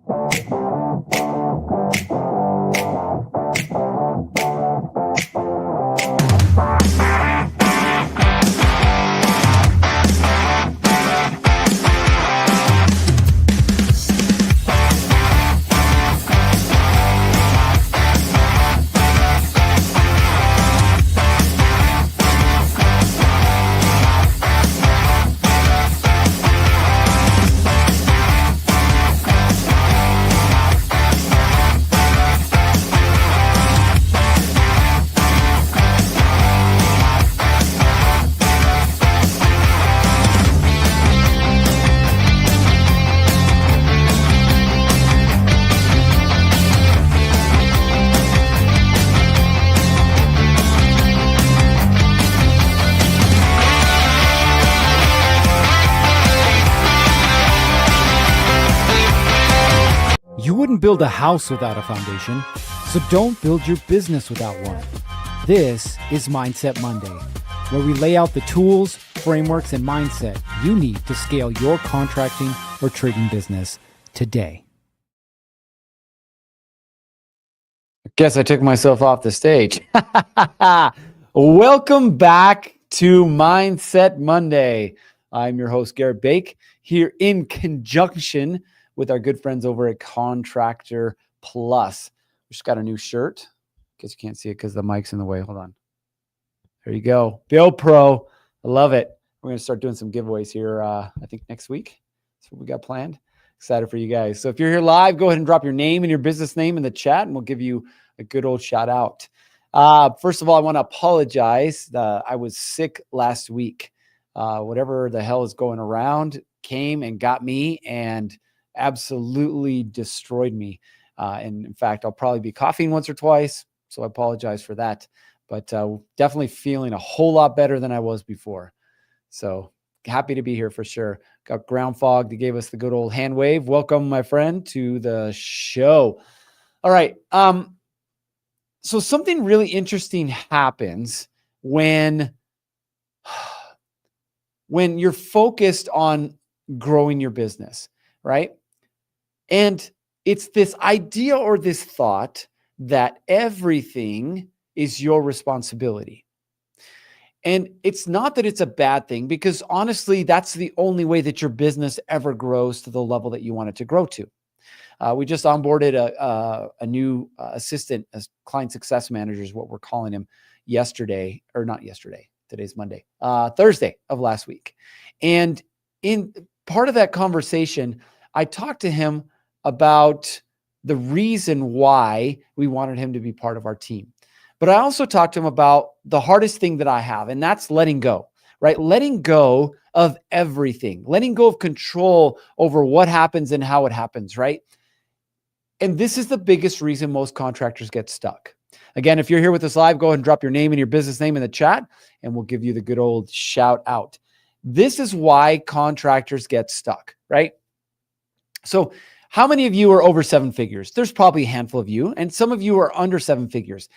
You wouldn't build a house without a foundation, so don't build your business without one. This is Mindset Monday, where we lay out the tools, frameworks, and mindset you need to scale your contracting or trading business today. I guess I took myself off the stage. Welcome back to Mindset Monday. I'm your host, Gerritt Bake, here in conjunction with our good friends over at Contractor Plus. We just got a new shirt. Guess you can't see it because the mic's in the way. Hold on. There you go. BuildPro. I love it. We're going to start doing some giveaways here, I think next week. That's what we got planned. Excited for you guys. So if you're here live, go ahead and drop your name and your business name in the chat, and we'll give you a good old shout out. First of all, I want to apologize. I was sick last week. Whatever the hell is going around came and got me and absolutely destroyed me. And in fact, I'll probably be coughing once or twice. So I apologize for that, but definitely feeling a whole lot better than I was before. So happy to be here for sure. Got ground fog that gave us the good old hand wave. Welcome, my friend, to the show. All right. So something really interesting happens when you're focused on growing your business, right? And it's this idea or this thought that everything is your responsibility. And it's not that it's a bad thing, because honestly, that's the only way that your business ever grows to the level that you want it to grow to. We just onboarded a new assistant, as client success manager is what we're calling him, yesterday, or not yesterday, today's Monday, Thursday of last week. And in part of that conversation, I talked to him about the reason why we wanted him to be part of our team. But I also talked to him about the hardest thing that I have, and that's letting go, right? Letting go of everything, letting go of control over what happens and how it happens, right? And this is the biggest reason most contractors get stuck. Again, if you're here with us live, go ahead and drop your name and your business name in the chat, and we'll give you the good old shout out. This is why contractors get stuck, right? So how many of you are over 7 figures? There's probably a handful of you, and some of you are under 7 figures.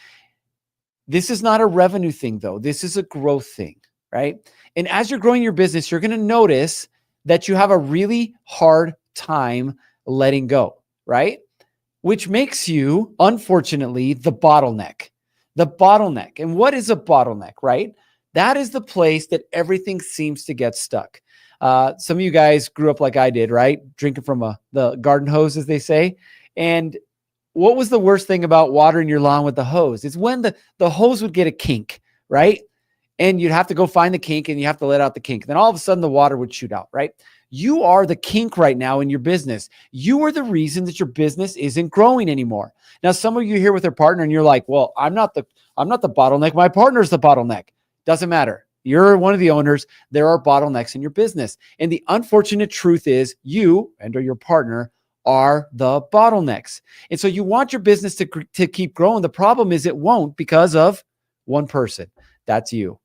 This is not a revenue thing, though. This is a growth thing, right? And as you're growing your business, you're going to notice that you have a really hard time letting go, right? Which makes you, unfortunately, the bottleneck. The bottleneck. And what is a bottleneck, right? That is the place that everything seems to get stuck. Some of you guys grew up like I did, right? Drinking from the garden hose, as they say. And what was the worst thing about watering your lawn with the hose? It's when the hose would get a kink, right? And you'd have to go find the kink, and you have to let out the kink. Then all of a sudden the water would shoot out, right? You are the kink right now in your business. You are the reason that your business isn't growing anymore. Now, some of you are here with their partner and you're like, well, I'm not the bottleneck. My partner's the bottleneck. Doesn't matter. You're one of the owners. There are bottlenecks in your business. And the unfortunate truth is you and or your partner are the bottlenecks. And so you want your business to keep growing. The problem is it won't, because of one person. That's you.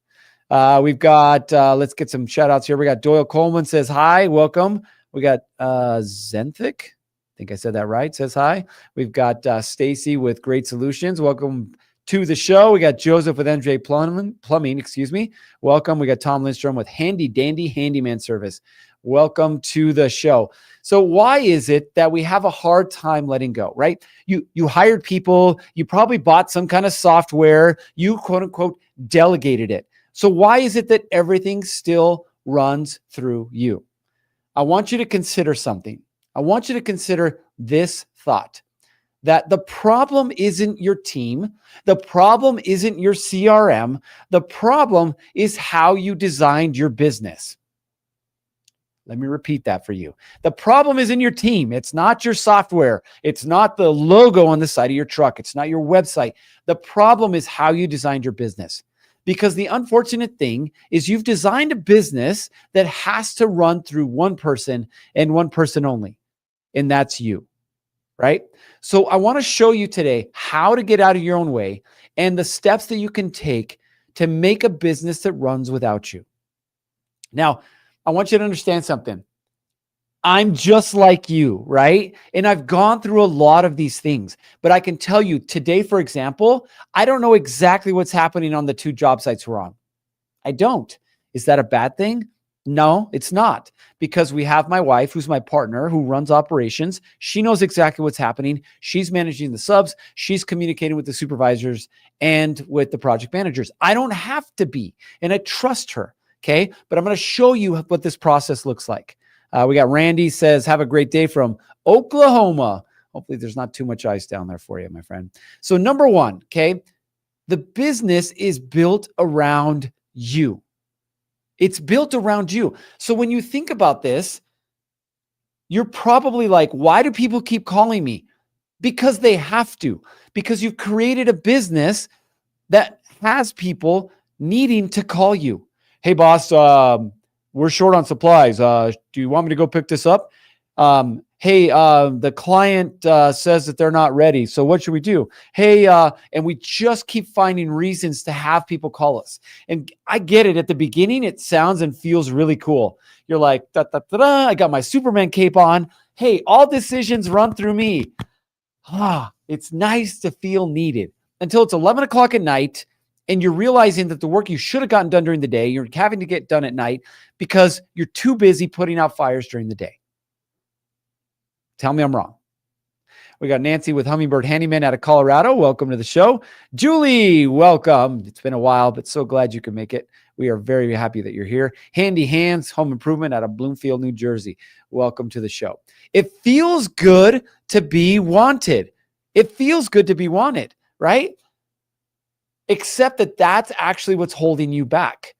We've got, let's get some shout outs here. We got Doyle Coleman says, hi, welcome. We got Zenthic. I think I said that right. Says hi. We've got Stacy with Great Solutions. Welcome to the show. We got Joseph with MJ Plumbing, excuse me. Welcome. We got Tom Lindstrom with Handy Dandy Handyman Service. Welcome to the show. So why is it that we have a hard time letting go, right? You hired people, you probably bought some kind of software, you quote unquote delegated it. So why is it that everything still runs through you? I want you to consider something. I want you to consider this thought, that the problem isn't your team. The problem isn't your CRM. The problem is how you designed your business. Let me repeat that for you. The problem is in your team. It's not your software. It's not the logo on the side of your truck. It's not your website. The problem is how you designed your business. Because the unfortunate thing is you've designed a business that has to run through one person and one person only, and that's you, right? So I want to show you today how to get out of your own way and the steps that you can take to make a business that runs without you. Now, I want you to understand something. I'm just like you, right? And I've gone through a lot of these things, but I can tell you today, for example, I don't know exactly what's happening on the 2 job sites we're on. I don't. Is that a bad thing? No, it's not, because we have my wife, who's my partner, who runs operations. She knows exactly what's happening. She's managing the subs. She's communicating with the supervisors and with the project managers. I don't have to be, and I trust her. Okay. But I'm going to show you what this process looks like. We got Randy says, have a great day from Oklahoma. Hopefully there's not too much ice down there for you, my friend. So number 1, okay, the business is built around you. It's built around you. So when you think about this, you're probably like, why do people keep calling me? Because they have to, because you've created a business that has people needing to call you. Hey boss, we're short on supplies. Do you want me to go pick this up? Hey, the client says that they're not ready. So what should we do? Hey, and we just keep finding reasons to have people call us. And I get it. At the beginning, it sounds and feels really cool. You're like, da, da, da, da, I got my Superman cape on. Hey, all decisions run through me. It's nice to feel needed until it's 11 o'clock at night. And you're realizing that the work you should have gotten done during the day, you're having to get done at night because you're too busy putting out fires during the day. Tell me I'm wrong. We got Nancy with Hummingbird Handyman out of Colorado. Welcome to the show. Julie, welcome. It's been a while, but so glad you can make it. We are very happy that you're here. Handy Hands Home Improvement out of Bloomfield, New Jersey. Welcome to the show. It feels good to be wanted. It feels good to be wanted, right? Except that that's actually what's holding you back.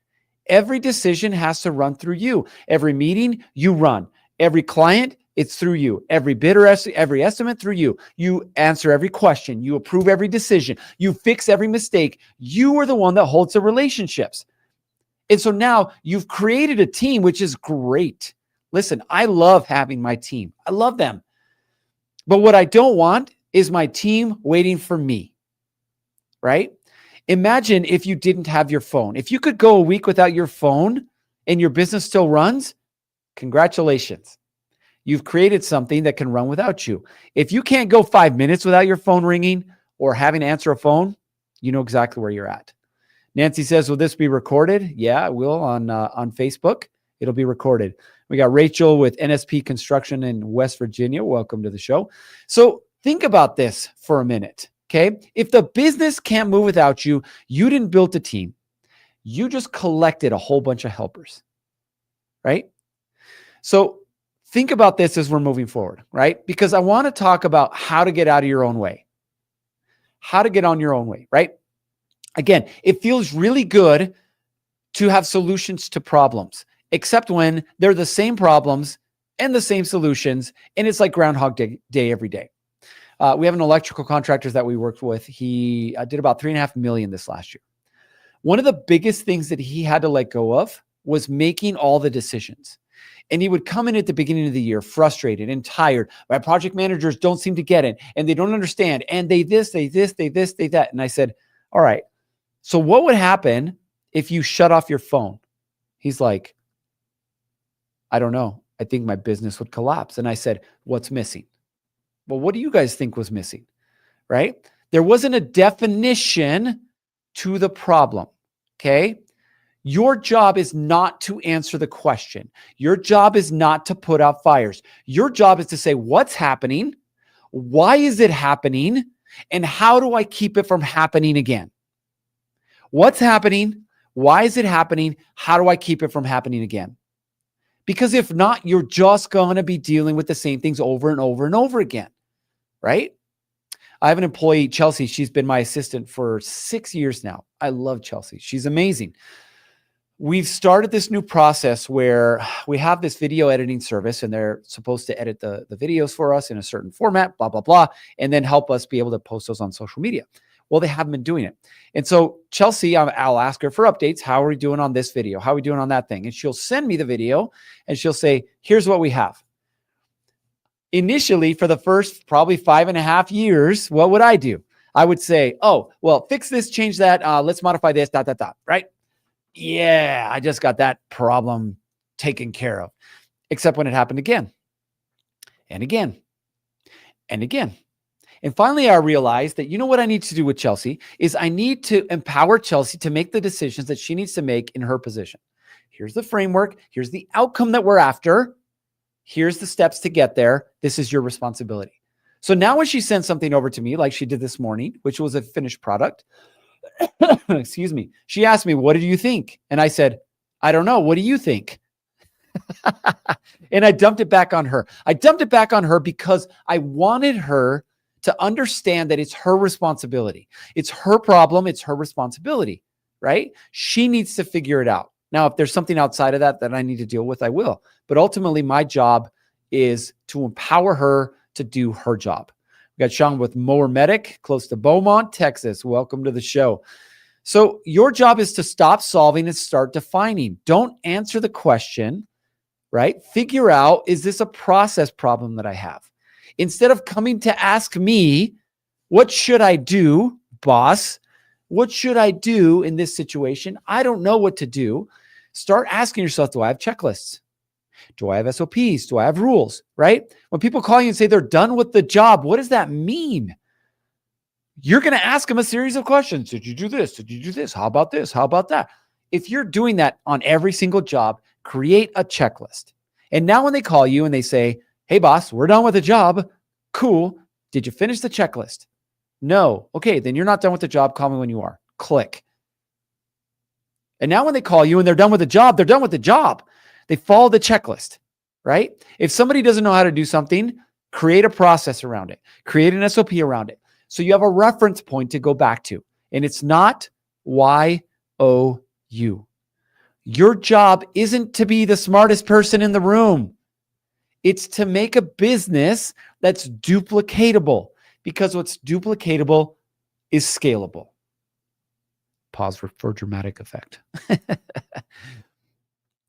Every decision has to run through you. Every meeting, you run. Every client, it's through you. Every bidder, every estimate, through you. You answer every question. You approve every decision. You fix every mistake. You are the one that holds the relationships. And so now you've created a team, which is great. Listen, I love having my team. I love them. But what I don't want is my team waiting for me, right? Imagine if you didn't have your phone. If you could go a week without your phone and your business still runs, congratulations. You've created something that can run without you. If you can't go 5 minutes without your phone ringing or having to answer a phone, you know exactly where you're at. Nancy says, will this be recorded? Yeah, it will on Facebook. It'll be recorded. We got Rachel with NSP Construction in West Virginia. Welcome to the show. So think about this for a minute. Okay. If the business can't move without you, you didn't build a team. You just collected a whole bunch of helpers, right? So think about this as we're moving forward, right? Because I want to talk about how to get out of your own way, how to get on your own way, right? Again, it feels really good to have solutions to problems, except when they're the same problems and the same solutions. And it's like Groundhog Day every day. We have an electrical contractor that we worked with. He did about $3.5 million this last year. One of the biggest things that he had to let go of was making all the decisions. And he would come in at the beginning of the year frustrated and tired. My project managers don't seem to get it and they don't understand. And they this, they that. And I said, all right, so what would happen if you shut off your phone? He's like, I don't know. I think my business would collapse. And I said, what's missing? Well, what do you guys think was missing? Right? There wasn't a definition to the problem. Okay. Your job is not to answer the question. Your job is not to put out fires. Your job is to say, what's happening? Why is it happening? And how do I keep it from happening again? What's happening? Why is it happening? How do I keep it from happening again? Because if not, you're just going to be dealing with the same things over and over and over again, right? I have an employee, Chelsea. She's been my assistant for 6 years now. I love Chelsea. She's amazing. We've started this new process where we have this video editing service, and they're supposed to edit the videos for us in a certain format, blah, blah, blah, and then help us be able to post those on social media. Well, they haven't been doing it. And so Chelsea, I'll ask her for updates. How are we doing on this video? How are we doing on that thing? And she'll send me the video and she'll say, here's what we have. Initially, for the first probably 5.5 years, what would I do? I would say, oh, well, fix this, change that. Let's modify this, right? Yeah, I just got that problem taken care of. Except when it happened again and again and again. And finally, I realized that, you know what I need to do with Chelsea is I need to empower Chelsea to make the decisions that she needs to make in her position. Here's the framework. Here's the outcome that we're after. Here's the steps to get there. This is your responsibility. So now when she sends something over to me, like she did this morning, which was a finished product, excuse me, she asked me, what did you think? And I said, I don't know. What do you think? And I dumped it back on her. I dumped it back on her because I wanted her to understand that it's her responsibility. It's her problem. It's her responsibility, right? She needs to figure it out. Now, if there's something outside of that that I need to deal with, I will. But ultimately, my job is to empower her to do her job. We got Sean with Mower Medic, close to Beaumont, Texas. Welcome to the show. So your job is to stop solving and start defining. Don't answer the question, right? Figure out, is this a process problem that I have? Instead of coming to ask me, what should I do, boss? What should I do in this situation? I don't know what to do. Start asking yourself, do I have checklists? Do I have SOPs? Do I have rules, right? When people call you and say they're done with the job, what does that mean? You're going to ask them a series of questions. Did you do this? Did you do this? How about this? How about that? If you're doing that on every single job, create a checklist. And now when they call you and they say, hey, boss, we're done with the job. Cool. Did you finish the checklist? No. Okay, then you're not done with the job. Call me when you are. Click. And now when they call you and they're done with the job, they're done with the job. They follow the checklist, right? If somebody doesn't know how to do something, create a process around it. Create an SOP around it. So you have a reference point to go back to. And it's not YOU. Your job isn't to be the smartest person in the room. It's to make a business that's duplicatable, because what's duplicatable is scalable. Pause for dramatic effect.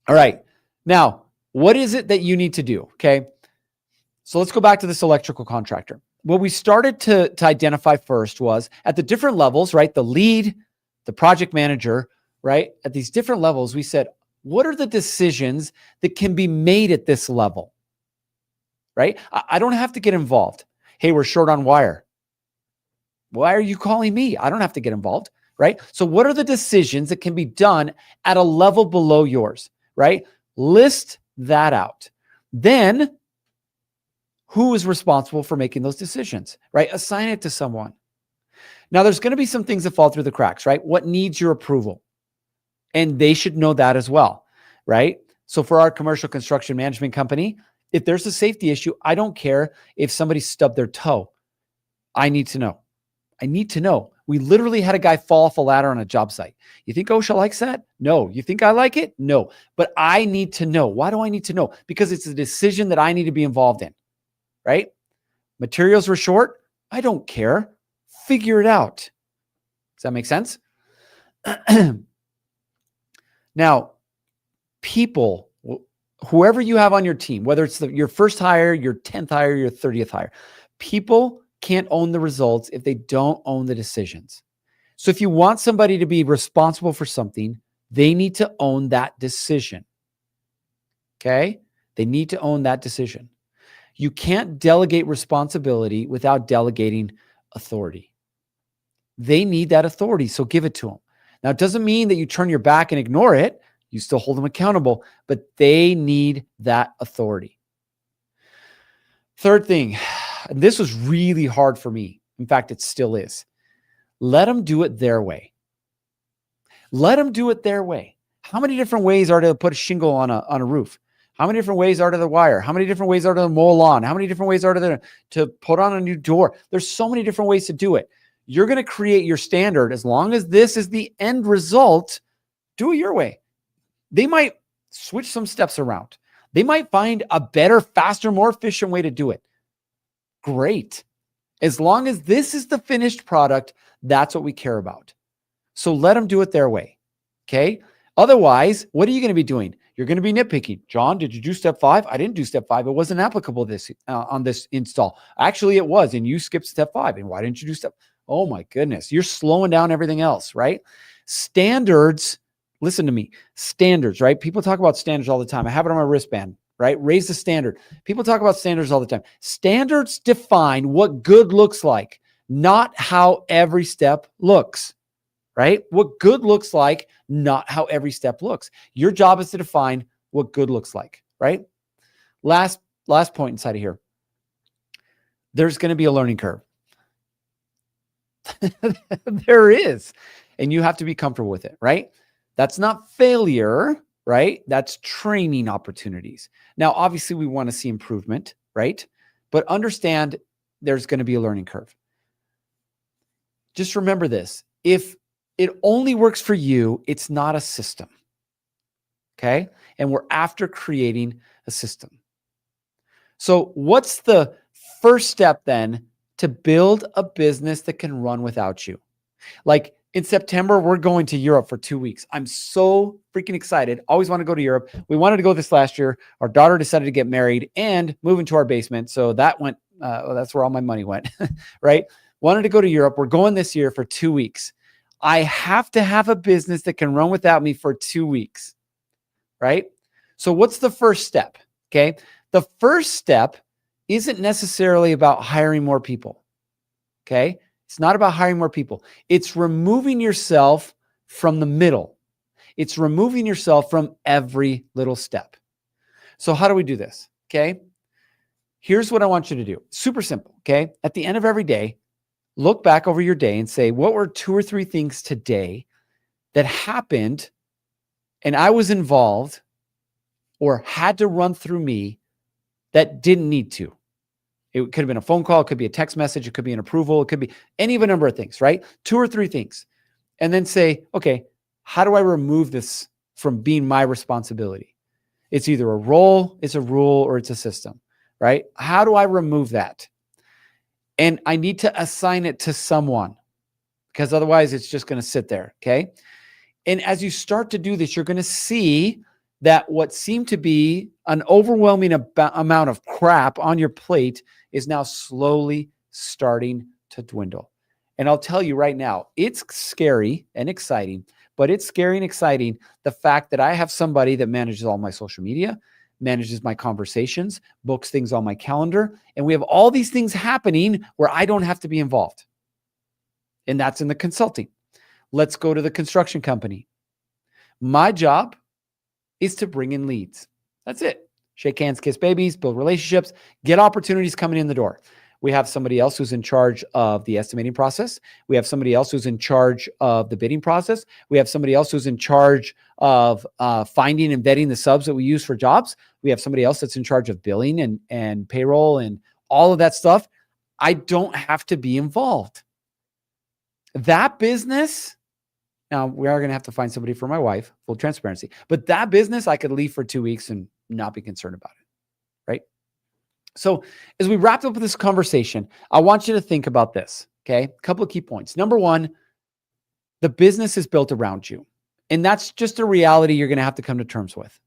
All right. Now, what is it that you need to do? Okay. So let's go back to this electrical contractor. What we started to identify first was at the different levels, right? The lead, the project manager, right? At these different levels, we said, what are the decisions that can be made at this level? Right? I don't have to get involved. Hey, we're short on wire. Why are you calling me? I don't have to get involved, right? So what are the decisions that can be done at a level below yours, right? List that out. Then who is responsible for making those decisions, right? Assign it to someone. Now there's going to be some things that fall through the cracks, right? What needs your approval? And they should know that as well, right? So for our commercial construction management company, if there's a safety issue, I don't care if somebody stubbed their toe. I need to know. I need to know. We literally had a guy fall off a ladder on a job site. You think OSHA likes that? No. You think I like it? No. But I need to know. Why do I need to know? Because it's a decision that I need to be involved in, right? Materials were short. I don't care. Figure it out. Does that make sense? Now, people, whoever you have on your team, whether it's your first hire, your 10th hire, your 30th hire, people can't own the results if they don't own the decisions. So if you want somebody to be responsible for something, they need to own that decision. Okay? They need to own that decision. You can't delegate responsibility without delegating authority. They need that authority, so give it to them. Now, it doesn't mean that you turn your back and ignore it. You still hold them accountable, but they need that authority. Third thing, and this was really hard for me. In fact, it still is. Let them do it their way. Let them do it their way. How many different ways are to put a shingle on a roof? How many different ways are to the wire? How many different ways are to mow a lawn? How many different ways are to put on a new door? There's so many different ways to do it. You're going to create your standard. As long as this is the end result, do it your way. They might switch some steps around. They might find a better, faster, more efficient way to do it. Great. As long as this is the finished product, that's what we care about. So let them do it their way. Okay. Otherwise, what are you going to be doing? You're going to be nitpicking. John, did you do step 5? I didn't do step 5. It wasn't applicable on this install. Actually, it was, and you skipped step 5. And why didn't you do step? Oh my goodness. You're slowing down everything else, right? Standards. Listen to me. Standards, right? People talk about standards all the time. I have it on my wristband, right? Raise the standard. People talk about standards all the time. Standards define what good looks like, not how every step looks, right? What good looks like, not how every step looks. Your job is to define what good looks like, right? Last point inside of here. There's going to be a learning curve. There is. And you have to be comfortable with it, right? That's not failure, right? That's training opportunities. Now, obviously, we want to see improvement, right? But understand there's going to be a learning curve. Just remember this. If it only works for you, it's not a system, okay? And we're after creating a system. So what's the first step then to build a business that can run without you? Like, in September, we're going to Europe for 2 weeks. I'm so freaking excited. Always want to go to Europe. We wanted to go this last year. Our daughter decided to get married and move into our basement. So that went, that's where all my money went, right? Wanted to go to Europe. We're going this year for 2 weeks. I have to have a business that can run without me for 2 weeks, right? So what's the first step? Okay. The first step isn't necessarily about hiring more people. Okay. It's not about hiring more people. It's removing yourself from the middle. It's removing yourself from every little step. So how do we do this? Okay. Here's what I want you to do. Super simple. Okay. At the end of every day, look back over your day and say, what were 2 or 3 things today that happened and I was involved or had to run through me that didn't need to? It could have been a phone call. It could be a text message. It could be an approval. It could be any of a number of things, right? 2 or 3 things. And then say, okay, how do I remove this from being my responsibility? It's either a role, it's a rule, or it's a system, right? How do I remove that? And I need to assign it to someone because otherwise it's just going to sit there, okay? And as you start to do this, you're going to see that what seemed to be an overwhelming amount of crap on your plate is now slowly starting to dwindle. And I'll tell you right now, it's scary and exciting, but it's scary and exciting the fact that I have somebody that manages all my social media, manages my conversations, books things on my calendar, and we have all these things happening where I don't have to be involved. And that's in the consulting. Let's go to the construction company. My job is to bring in leads. That's it. Shake hands, kiss babies, build relationships, get opportunities coming in the door. We have somebody else who's in charge of the estimating process. We have somebody else who's in charge of the bidding process. We have somebody else who's in charge of finding and vetting the subs that we use for jobs. We have somebody else that's in charge of billing and payroll and all of that stuff. I don't have to be involved. That business, now we are going to have to find somebody for my wife, full transparency, but that business I could leave for 2 weeks and not be concerned about it, right? So as we wrap up this conversation, I want you to think about this, okay? A couple of key points. Number one, the business is built around you. And that's just a reality you're going to have to come to terms with.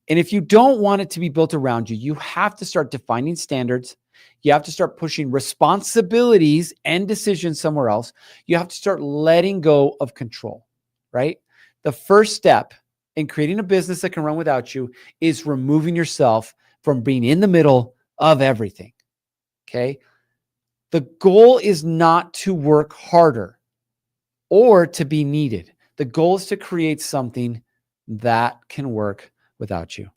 And if you don't want it to be built around you, you have to start defining standards. You have to start pushing responsibilities and decisions somewhere else. You have to start letting go of control, right? The first step in creating a business that can run without you is removing yourself from being in the middle of everything, okay? The goal is not to work harder. or to be needed. The goal is to create something that can work without you.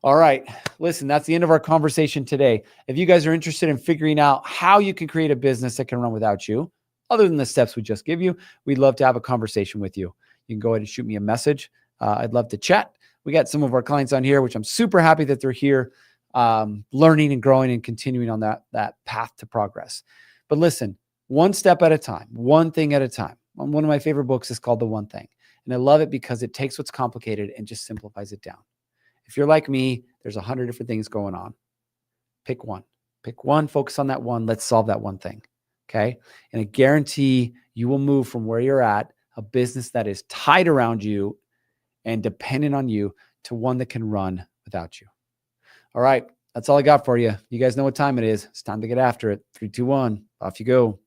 All right. Listen, that's the end of our conversation today. If you guys are interested in figuring out how you can create a business that can run without you, other than the steps we just give you, we'd love to have a conversation with you. You can go ahead and shoot me a message. I'd love to chat. We got some of our clients on here, which I'm super happy that they're here, learning and growing and continuing on that path to progress. But listen, one step at a time, one thing at a time. One of my favorite books is called The One Thing. And I love it because it takes what's complicated and just simplifies it down. If you're like me, there's 100 different things going on. Pick one, focus on that one. Let's solve that one thing. Okay. And I guarantee you will move from where you're at, a business that is tied around you and dependent on you, to one that can run without you. All right. That's all I got for you. You guys know what time it is. It's time to get after it. 3, 2, 1. Off you go.